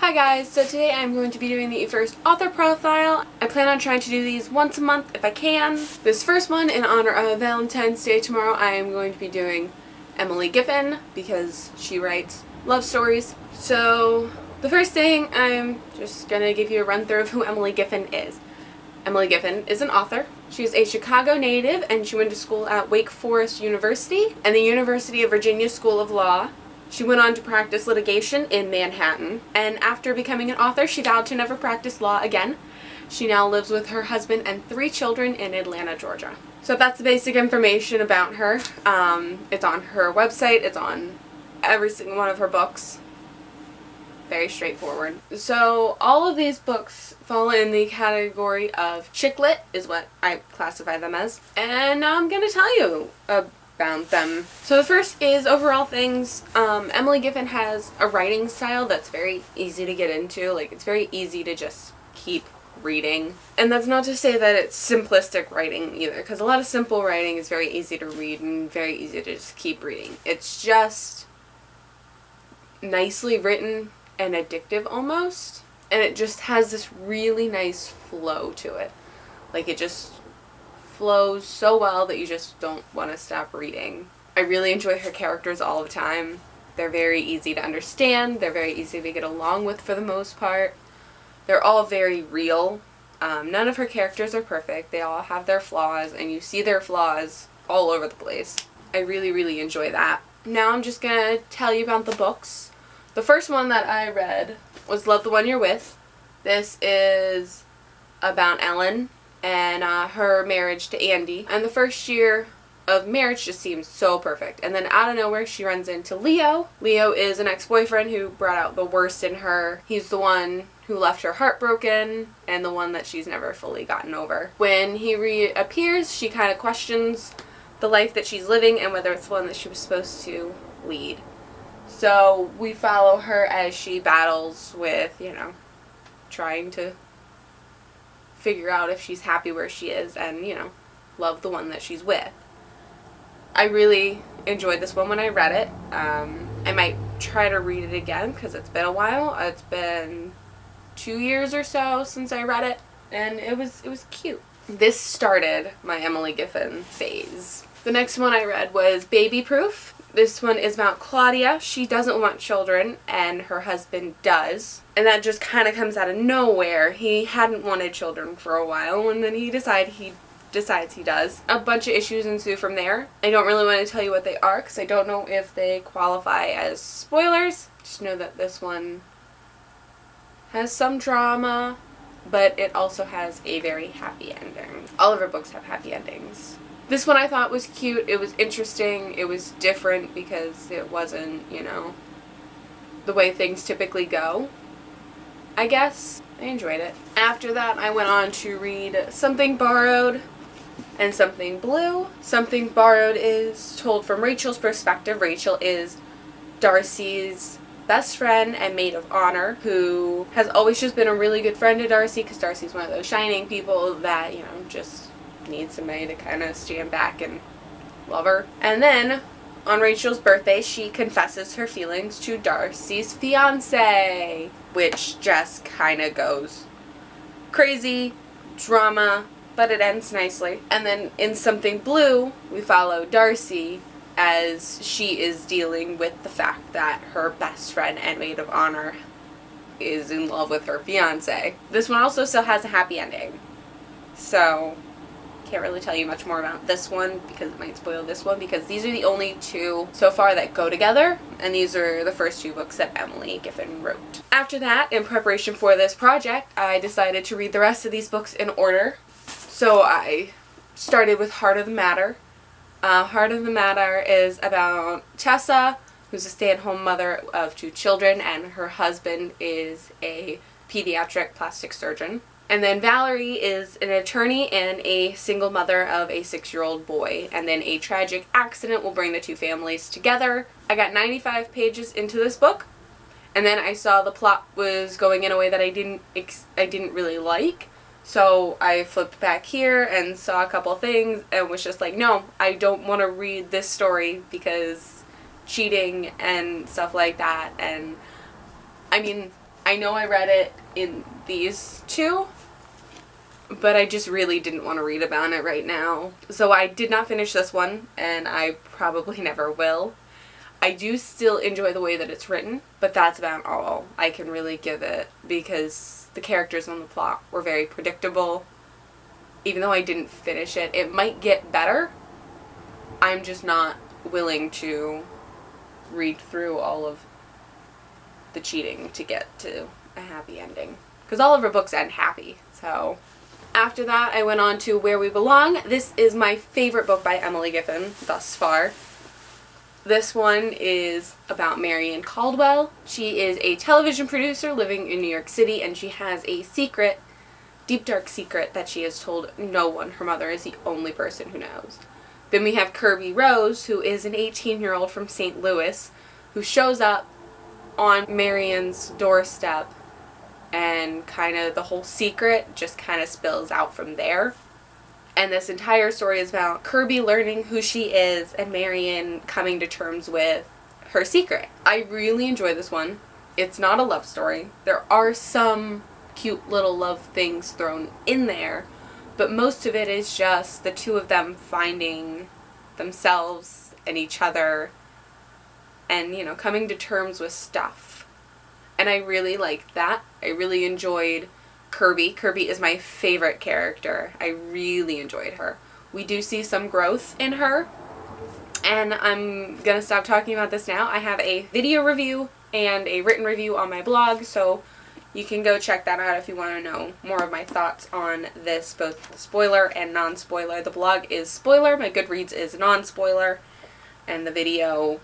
Hi guys, so today I'm going to be doing the first author profile. I plan on trying to do these once a month if I can. This first one, in honor of Valentine's Day tomorrow, I am going to be doing Emily Giffin because she writes love stories. So the first thing, I'm just going to give you a run through of who Emily Giffin is. Emily Giffin is an author. She's a Chicago native and she went to school at Wake Forest University and the University of Virginia School of Law. She went on to practice litigation in Manhattan, and after becoming an author, she vowed to never practice law again. She now lives with her husband and 3 children in Atlanta, Georgia. So that's the basic information about her. It's on her website, it's on every single one of her books. Very straightforward. So all of these books fall in the category of chick lit, is what I classify them as. And now I'm going to tell you about them. So the first is overall things. Emily Giffin has a writing style that's very easy to get into. Like, it's very easy to just keep reading. And that's not to say that it's simplistic writing either, because a lot of simple writing is very easy to read and very easy to just keep reading. It's just nicely written and addictive almost, and it just has this really nice flow to it. Like, it just flows so well that you just don't want to stop reading. I really enjoy her characters all the time. They're very easy to understand, they're very easy to get along with for the most part. They're all very real. None of her characters are perfect. They all have their flaws, and you see their flaws all over the place. I really, really enjoy that. Now I'm just gonna tell you about the books. The first one that I read was Love the One You're With. This is about Ellen and her marriage to Andy. And the first year of marriage just seems so perfect. And then out of nowhere she runs into Leo. Leo is an ex-boyfriend who brought out the worst in her. He's the one who left her heartbroken and the one that she's never fully gotten over. When he reappears, she kind of questions the life that she's living and whether it's the one that she was supposed to lead. So we follow her as she battles with, you know, trying to figure out if she's happy where she is and, you know, love the one that she's with. I really enjoyed this one when I read it. I might try to read it again because it's been a while. It's been 2 years or so since I read it, and it was cute. This started my Emily Giffin phase. The next one I read was Baby Proof. This one is about Claudia. She doesn't want children, and her husband does. And that just kind of comes out of nowhere. He hadn't wanted children for a while, and then he decides he does. A bunch of issues ensue from there. I don't really want to tell you what they are, because I don't know if they qualify as spoilers. Just know that this one has some drama, but it also has a very happy ending. All of her books have happy endings. This one I thought was cute, it was interesting, it was different because it wasn't, you know, the way things typically go, I guess. I enjoyed it. After that, I went on to read Something Borrowed and Something Blue. Something Borrowed is told from Rachel's perspective. Rachel is Darcy's best friend and maid of honor, who has always just been a really good friend to Darcy because Darcy's one of those shining people that, you know, just need somebody to kind of stand back and love her. And then on Rachel's birthday, she confesses her feelings to Darcy's fiance, which just kind of goes crazy, drama, but it ends nicely. And then in Something Blue, we follow Darcy as she is dealing with the fact that her best friend and maid of honor is in love with her fiance. This one also still has a happy ending, so can't really tell you much more about this one because it might spoil this one, because these are the only 2 so far that go together, and these are the first 2 books that Emily Giffin wrote. After that, in preparation for this project, I decided to read the rest of these books in order. So I started with Heart of the Matter. Heart of the Matter is about Tessa, who's a stay-at-home mother of 2 children, and her husband is a pediatric plastic surgeon. And then Valerie is an attorney and a single mother of a 6-year-old boy. And then a tragic accident will bring the 2 families together. I got 95 pages into this book, and then I saw the plot was going in a way that I didn't really like. So I flipped back here and saw a couple things and was just like, no, I don't want to read this story because cheating and stuff like that. And I mean, I know I read it in these two, but I just really didn't want to read about it right now. So I did not finish this one, and I probably never will. I do still enjoy the way that it's written, but that's about all I can really give it, because the characters and the plot were very predictable. Even though I didn't finish it, it might get better. I'm just not willing to read through all of the cheating to get to a happy ending, because all of her books end happy. So after that, I went on to Where We Belong. This is my favorite book by Emily Giffin thus far. This one is about Marion Caldwell. She is a television producer living in New York City, and she has a secret, deep dark secret, that she has told no one. Her mother is the only person who knows. Then we have Kirby Rose, who is an 18-year-old from St. Louis, who shows up on Marion's doorstep, and kind of the whole secret just kind of spills out from there. And this entire story is about Kirby learning who she is and Marion coming to terms with her secret. I really enjoy this one. It's not a love story. There are some cute little love things thrown in there, but most of it is just the two of them finding themselves and each other and, you know, coming to terms with stuff. And I really liked that. I really enjoyed Kirby. Kirby is my favorite character. I really enjoyed her. We do see some growth in her, and I'm gonna stop talking about this now. I have a video review and a written review on my blog, so you can go check that out if you want to know more of my thoughts on this, both spoiler and non-spoiler. The blog is spoiler, my Goodreads is non-spoiler, and the video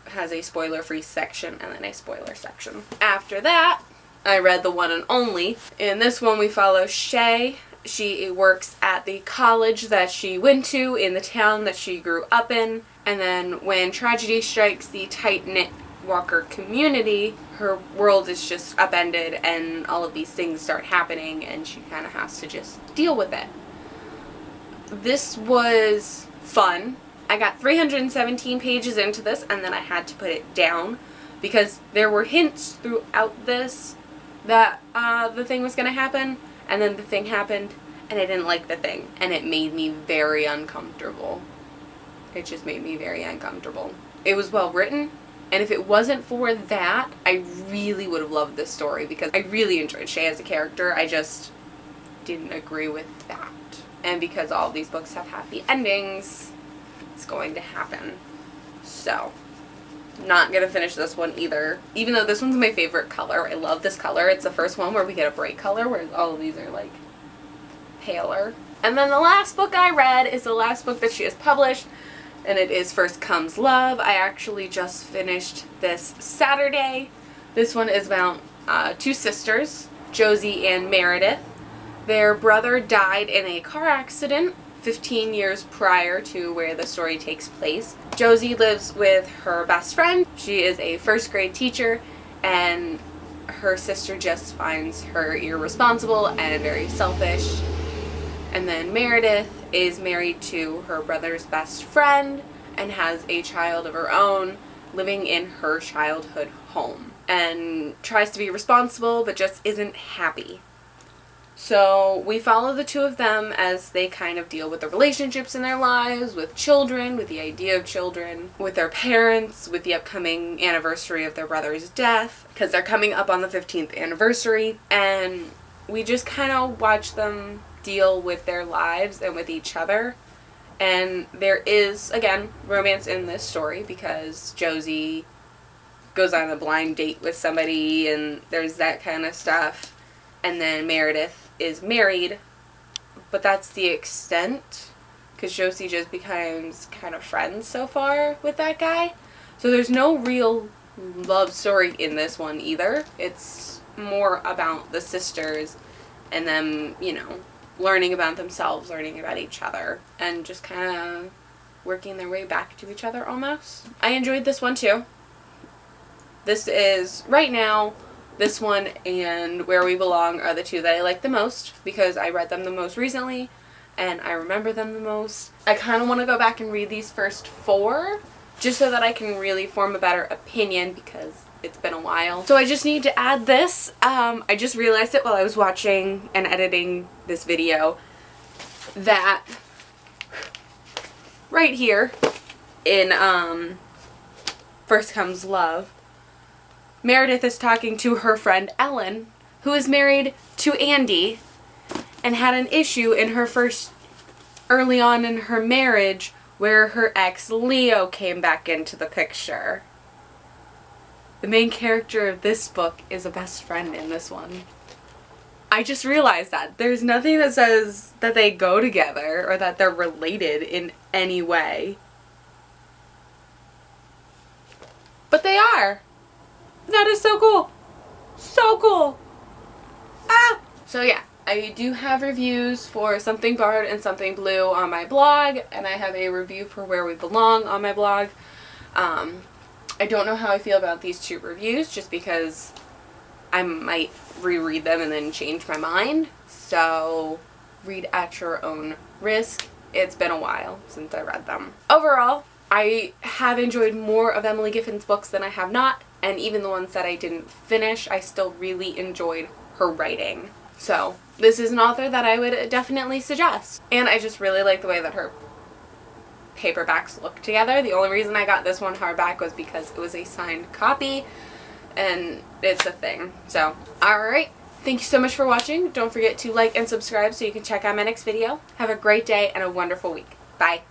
has a spoiler-free section and then a spoiler section. After that, I read The One and Only. In this one, we follow Shay. She works at the college that she went to in the town that she grew up in. And then when tragedy strikes the tight-knit Walker community, her world is just upended and all of these things start happening, and she kind of has to just deal with it. This was fun. I got 317 pages into this, and then I had to put it down because there were hints throughout this that the thing was going to happen, and then the thing happened, and I didn't like the thing, and it made me very uncomfortable. It just made me very uncomfortable. It was well written, and if it wasn't for that, I really would have loved this story, because I really enjoyed Shay as a character. I just didn't agree with that. And because all these books have happy endings, it's going to happen. So, not gonna finish this one either. Even though this one's my favorite color. I love this color. It's the first one where we get a bright color, whereas all of these are like paler. And then the last book I read is the last book that she has published, and it is First Comes Love. I actually just finished this Saturday. This one is about two sisters, Josie and Meredith. Their brother died in a car accident 15 years prior to where the story takes place. Josie lives with her best friend. She is a first grade teacher, and her sister just finds her irresponsible and very selfish. And then Meredith is married to her brother's best friend and has a child of her own living in her childhood home, and tries to be responsible but just isn't happy. So we follow the two of them as they kind of deal with the relationships in their lives, with children, with the idea of children, with their parents, with the upcoming anniversary of their brother's death, because they're coming up on the 15th anniversary, and we just kind of watch them deal with their lives and with each other. And there is, again, romance in this story, because Josie goes on a blind date with somebody, and there's that kind of stuff. And then Meredith is married, but that's the extent, because Josie just becomes kind of friends so far with that guy. So there's no real love story in this one either. It's more about the sisters and them, you know, learning about themselves, learning about each other, and just kind of working their way back to each other almost. I enjoyed this one too. This is, right now, this one and Where We Belong are the two that I like the most, because I read them the most recently and I remember them the most. I kind of want to go back and read these first four just so that I can really form a better opinion, because It's been a while. So I just need to add this. I just realized it while I was watching and editing this video that right here in First Comes Love, Meredith is talking to her friend Ellen, who is married to Andy and had an issue in her early on in her marriage where her ex Leo came back into the picture. The main character of this book is a best friend in this one. I just realized that. There's nothing that says that they go together or that they're related in any way. But they are. That is so cool. So cool. Ah! So yeah, I do have reviews for Something Barred and Something Blue on my blog, and I have a review for Where We Belong on my blog. I don't know how I feel about these two reviews just because I might reread them and then change my mind. So read at your own risk. It's been a while since I read them. Overall, I have enjoyed more of Emily Giffin's books than I have not, and even the ones that I didn't finish, I still really enjoyed her writing. So this is an author that I would definitely suggest. And I just really like the way that her paperbacks look together. The only reason I got this one hardback was because it was a signed copy, and it's a thing. So, alright. Thank you so much for watching. Don't forget to like and subscribe so you can check out my next video. Have a great day and a wonderful week. Bye.